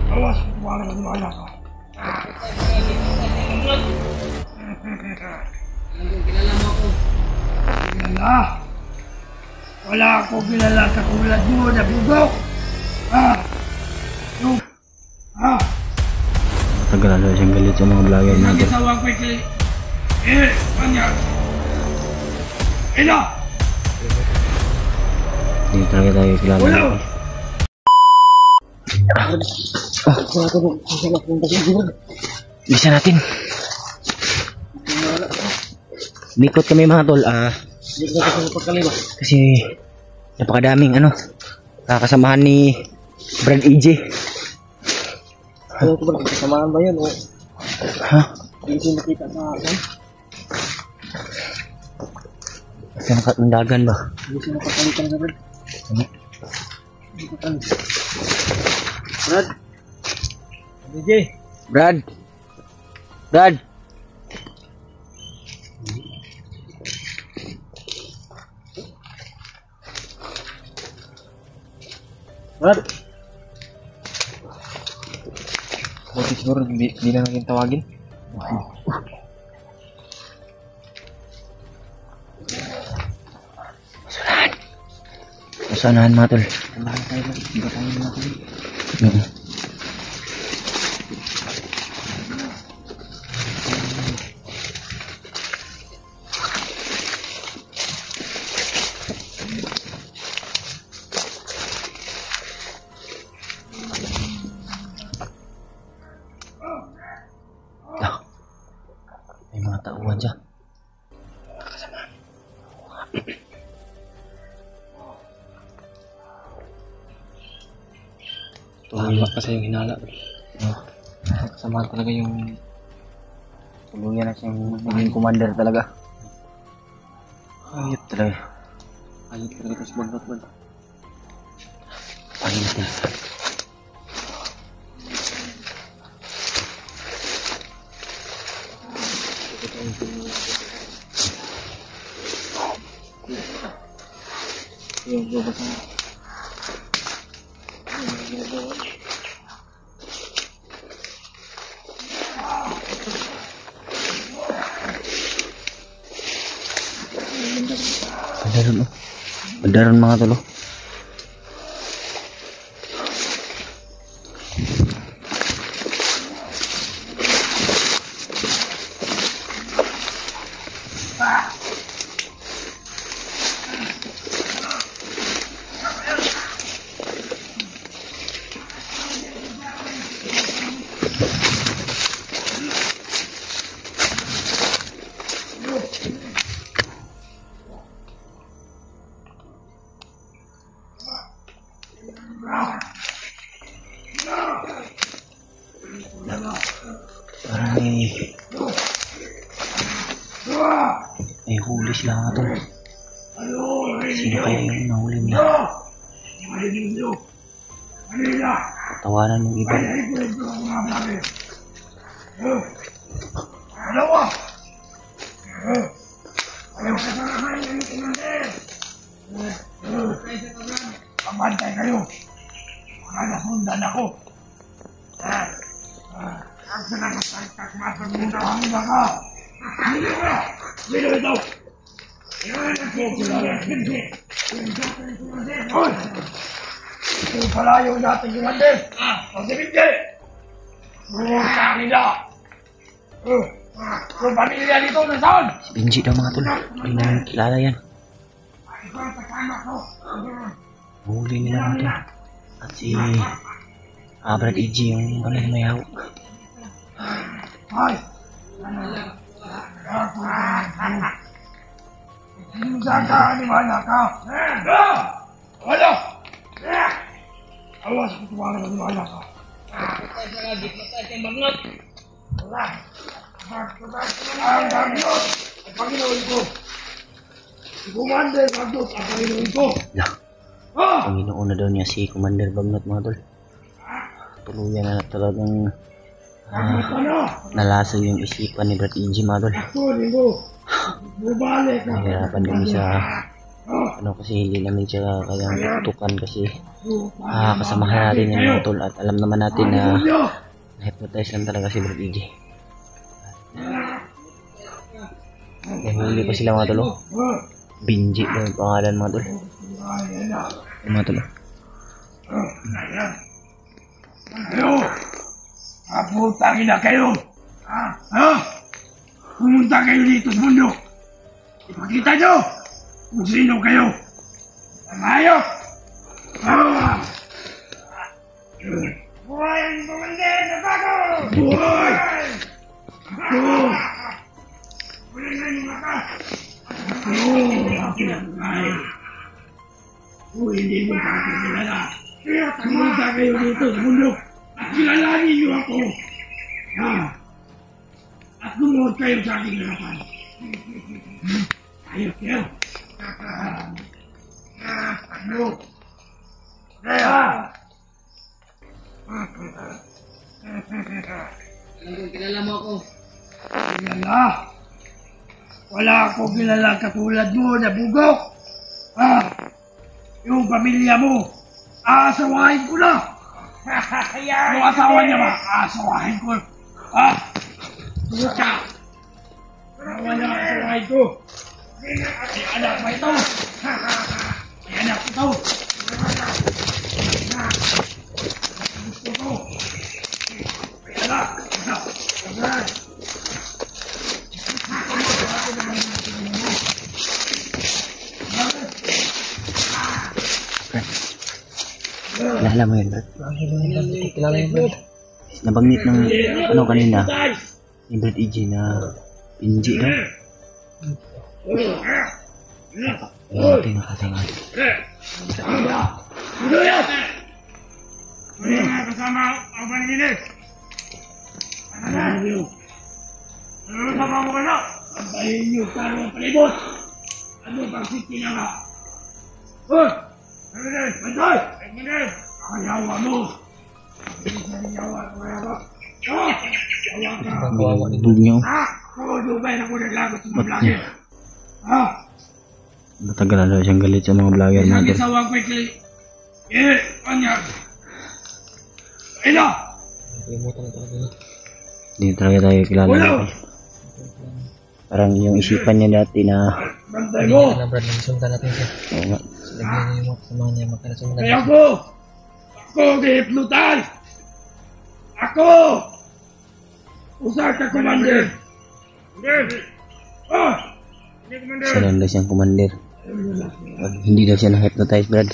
Awas, kumala ka ng anak ko. Kilala mo ako. Kilala? Wala akong kilala sa kulad mo na bugok. Tagal na siyang galit sa mga vlogger natin. Nag-isawang ko'y kay... Kanya. Ina! Hindi talaga tayo kilala. Wala! Bisa natin. Bikot kami mga tol. Kasi napakadaming kakasamahan ni Brad EJ. Ano ito ba? Kasamahan ba yun? O? Ha? Hindi ko nakita sa akin. Kasi nakatundagan ba? Hindi siya nakapalitan ka Brad. Hindi ko tayo. Brad? DJ? Brad! Brad! Brad? Buti siguro hindi na natin tawagin. Masanahan mga tol. Tambahan tayo Brad. Hindi ka tayo natin. May mga tauhan dyan. Tama kasi yung hinala. Kasama talaga yung Tuluyan na siyang maging commander talaga. Ayot talaga. ayot talaga ito sa bangat Brad. Ayot na. Yung gabas na. Badaron Badaron mga tolo. Ay huli sila nga tol. Sino kaya yung nahuli nila? Tawanan ng iba. Pamantay kayo. Mga nasundan ako. Ang sanakasangkas masamunta ang iba ka. Hindi ka! Sino ito? Ito pala yung dating kumande. Ang sinigde. Puta nila. Yung pamilya dito nasaan? Si Benji daw mga tol. Hindi naman kilala yan. Huli nila mga tol. At si Brad EJ yung kanilang may hawak. Ay! Saka ni mana ka? Wala! Awas ko tumala ka ni mana ka. Wala! Ang Dagnos! Ang Panginoon ko! Si Commander Dagnos ang Panginoon ko! Lah, Panginoon na daw niya si Commander Bagnot mga tol. Tuluyan na talagang nalasag yung isipan ni Brad EJ mga tol. Ako, Nigo! Bumalik ka! Nahirapan kami sa ano kasi hindi namin siya kayang tutukan kasi kasamahan natin yung mga tol at alam naman natin na hypnotize lang talaga si Brad EJ. May huli pa sila mga tol. Binji daw yung pangalan mga tol. Yung mga tol. Kayo! Kaputangin na kayo! Ha? Pumunta kayo dito sa mundo. Ipakita nyo kung sino kayo. Ang hayop! Buhay ang bumalik na bago! Buhay! Ako! Buhay na yung mata! Ako! Ako ang buhay! Kung hindi mo kakilala, pumunta kayo dito sa mundo at kilalanin niyo ako. At lumuhod kayo sa aking harapan. Ayos kayo. Ano? Kaya! Kilala mo ako. Kilala? Wala akong kilala katulad mo na bugok. Yung pamilya mo, aasawahin ko na. Yung asawa niya ba, aasawahin ko. Buka! Asawa niya, aasawahin ko. May anak ba ito? May anak ito. Gusto ko. May anak. Kilala mo yun, Brad? Kilala yun, Brad. Nabanggit ng ano kanina ni Brad EJ na Binji daw. Natin nakasangan. Ano yan? Ano yan kasama ang paniginis? Ano niyo? Ano sa mga mukha na? Antayin niyo sa ang palibot! Ano bang siti na nga? Pagminin! Bantay! Pagminin! Kayawa mo! Kayawa mo! Kayawa ka! Bug niyo. Dugay na ko naglagot sa mga vlogger! Matagal na daw siyang galit sa mga vlogger Isang natin. isawang ko ikli. Kanya! Ina! Nakalimutan na talaga. Hindi talaga tayo kilala natin. Parang yung isipan niya dati na Bantay Hindi mo! na, Brad. Nagsundan natin siya. oo nga. Lagyan niyo yung mga kasama niya. Magkanasundan Kaya natin. ako! Ako gihipnutan! Ako! Usar ka, Commander! Isa lang daw siyang commander. Hindi daw siya na-hypnotize, Brad.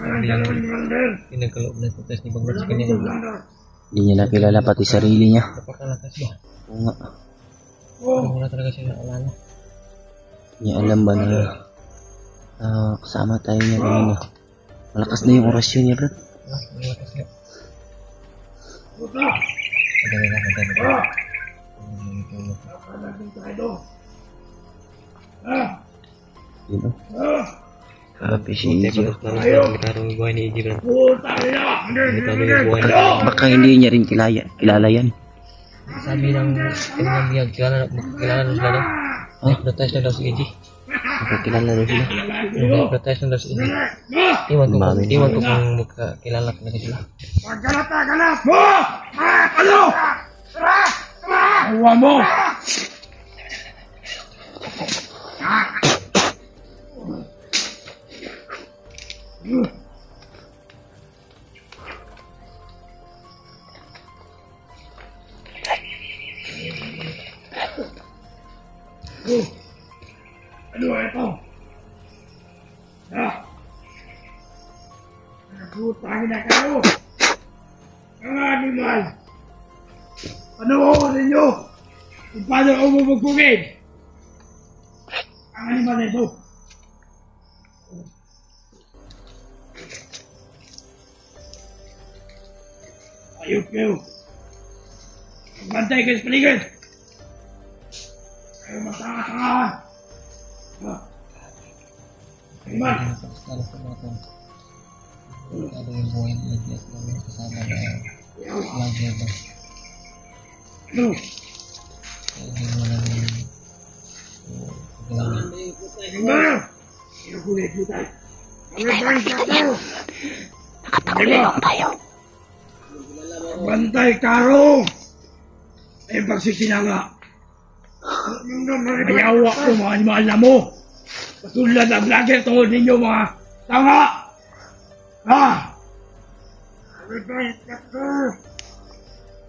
Hindi nagkaloob na protest ni Bang Brad sa kanya. Hindi niya nakilala pati sarili niya. Napakalakas ba? Oo nga. Parang wala talaga siya naalala. Hindi niya alam ba na kasama tayo niya kanina. Malakas na yung orasyon niya, Brad. Malakas nga. Madali na, madali na. Yun o. Grabe si Hindi EJ. pa limitado yung buhay ni EJ, Brad. Limitado yung buhay ni Baka hindi niya rin kilala yan. Sabi ng kanilang biyag, kilala na sila daw. Hypnotize na daw si EJ. Nakakilala daw sila. Hypnotize na daw si EJ. Iwan ko kung magkakilala talaga sila. Pagkalat mo! Ano? Awa mo! Ano ito? Nagutangin na kayo! Mga animal! Panoorin ninyo kung paano ako mabugbugin! Ang animal na ito! Ayop kayo! Magbantay kayo sa paligid! Kayo magtanga-tangahan! Animal! Limitado yung buhay ni EJ at kami kasama na vlogger daw. Ano? Kaya hindi mo lang yung pagkilala. Animal! kulit kita. Bantay tayo. Nakatagulilong tayo. Bantay karo. Ay pagsisinanga. Mayawa ko mga animal na mo. Patulad ang vlogger tungkol ninyo mga tanga. Ha?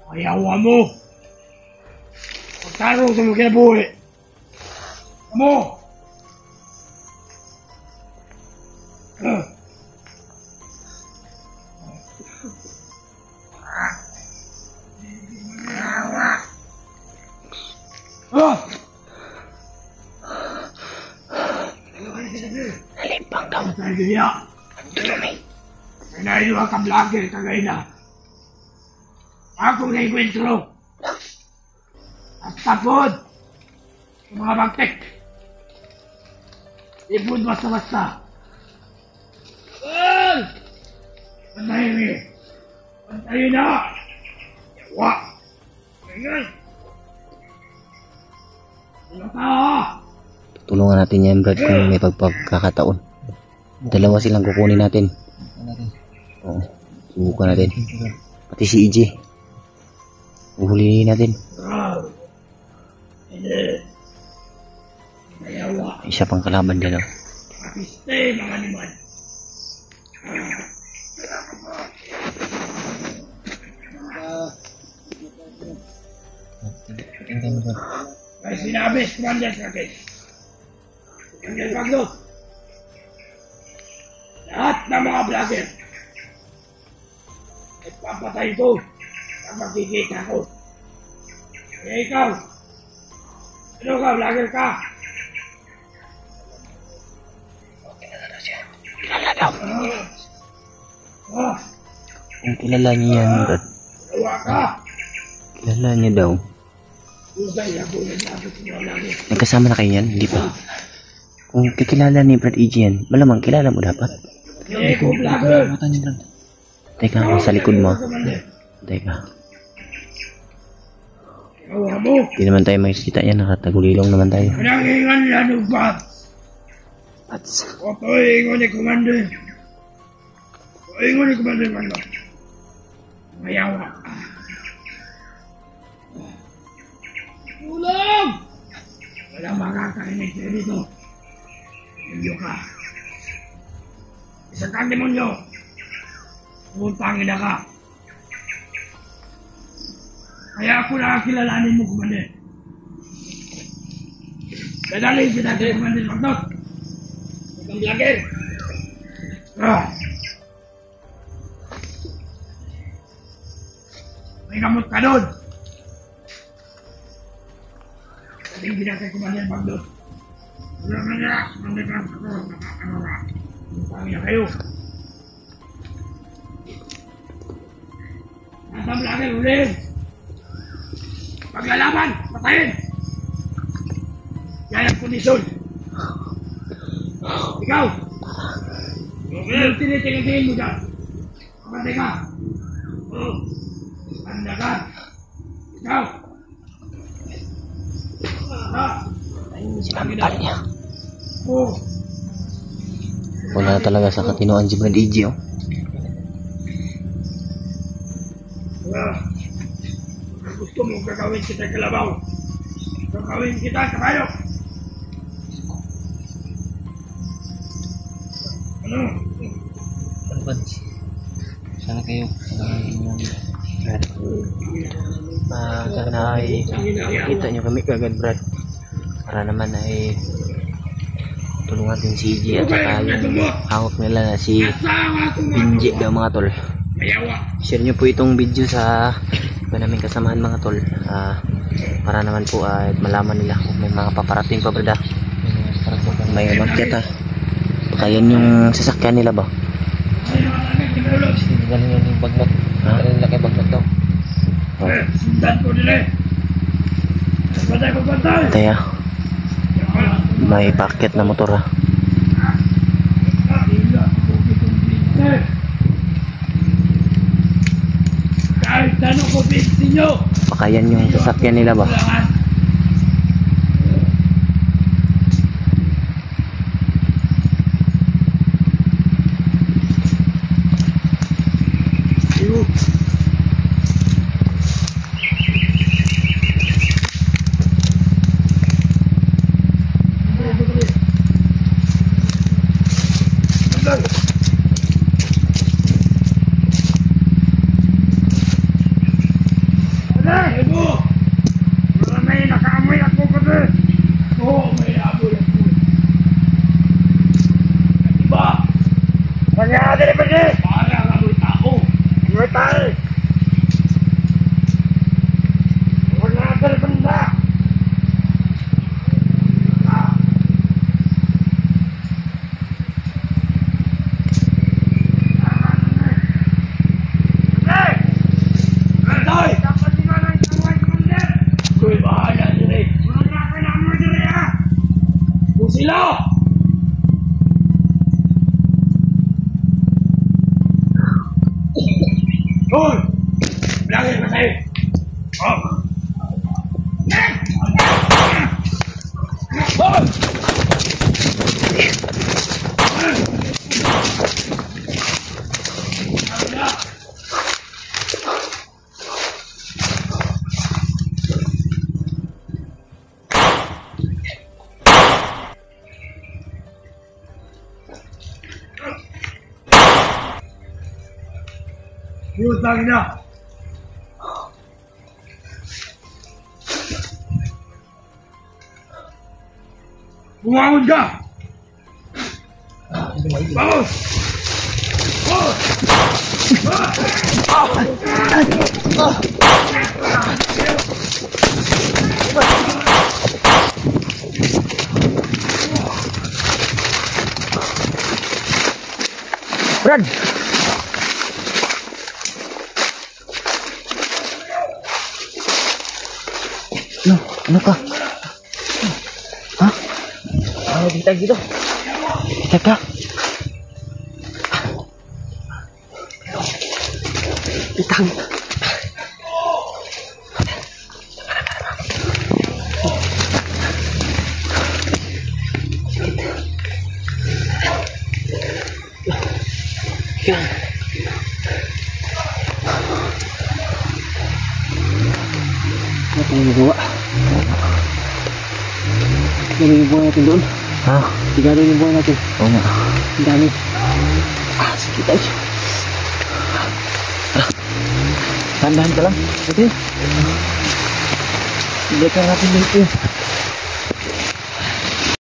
Mayawa mo. Pagkarong sa mga kinabuhi. Amo. Nalimpang daw. Tayo niya. Tulumi. Nailuwa ka vlogger kagay na. Ako na ikwentro. At tapod. Sa mga bagtek. Ipod basta-basta. Ay! Pantayin eh. Pantayin na. Yawa. Ngayon. Ano ka? Tulungan natin yan, Brad, kung may pagkakataon. Dalawa silang kukunin natin. Oo. Subukan natin. Pati si EJ. Uhulihin natin. Hindi. Yawa. Isa pang kalaban dyan, oh. Kapiste mga animal. May sinabi, Commander sa akin. Commander Magnus. Lahat ng mga vlogger ay papatay ko ang magkikita ko. Kaya ikaw, ano ka, vlogger ka? Kilala daw. Ah, Kung kilala niya yan, Brad. gawa ka. Kilala niya daw. Usay ako nagsabi sa mga vlogger. Nagkasama na kayo yan? Hindi pa. Kung kikilala ni Brad EJ yan, malamang kilala mo dapat. Eh, kung vlogger. Teka, sa likod mo. Teka. Gawa mo. Hindi naman tayo makikita yan. Nakatagulilong naman tayo. Pinangingan yan ng bat. Oto ingon ni Commander. O ingon ni Commander Magnus. Mayawa. Tulong! Walang makakarinig sa'yo dito. Demonyo ka. Isang kang demonyo. Pangina ka. Kaya ako nakakilalanin mo, Commander. Dadalhin kita kay Commander Magnus. Ang vlogger. May gamot ka doon. Dating binatay ko Commander Magnus. Wala na niya. Mandikas ako. Nakakalawa. Pangina kayo. Nasa vlogger ulit. Paglalaban. Patayin. Yan ang kondisyon. Ikaw! Anong tinitingin mo dyan? Kapatid ka! Oo! Tanda ka! Ikaw! Sinampal niya. Oo! Wala na talaga sa katinoan si Brad EJ, oh. Gusto mo gagawin kita kalabaw. Gagawin kita kabayo. Ano? Advance. Sana kayo. Sana ay kita nyo kami kagad, Brad. Para naman ay tulungan din si EJ at saka yung hangok nila na si Binji daw, mga tol. Share nyo po itong video sa iba namin kasamahan, mga tol, para naman po at malaman nila kung may mga paparating pa, Brad. May magkita. Baka yan yung sasakyan nila ba? Galing yun yung bagnot. Galing laki bagnot daw. Sundan ko nila. Patay ko patay. Taya, may packet na motor, ha. Kahit tanong ko pinsin nyo. Baka yan yung sasakyan nila ba? Gue tahu. Pernah berbenda. Sila! Hoy! Bilangin mo sa'yo! Oh! Hoy! Utang na! Bumangon ka! Bangon! Brad! Ano ka? Ha? Ano dito gitu? Kita ka? Itang. Apa yang dibawa? Tiga yung buhay natin doon. Ha? Tiga yung buhay natin. Oo nga. Ang dami. Sige tayo. Tandahan ka lang. Sige. Ibalik lang natin dito.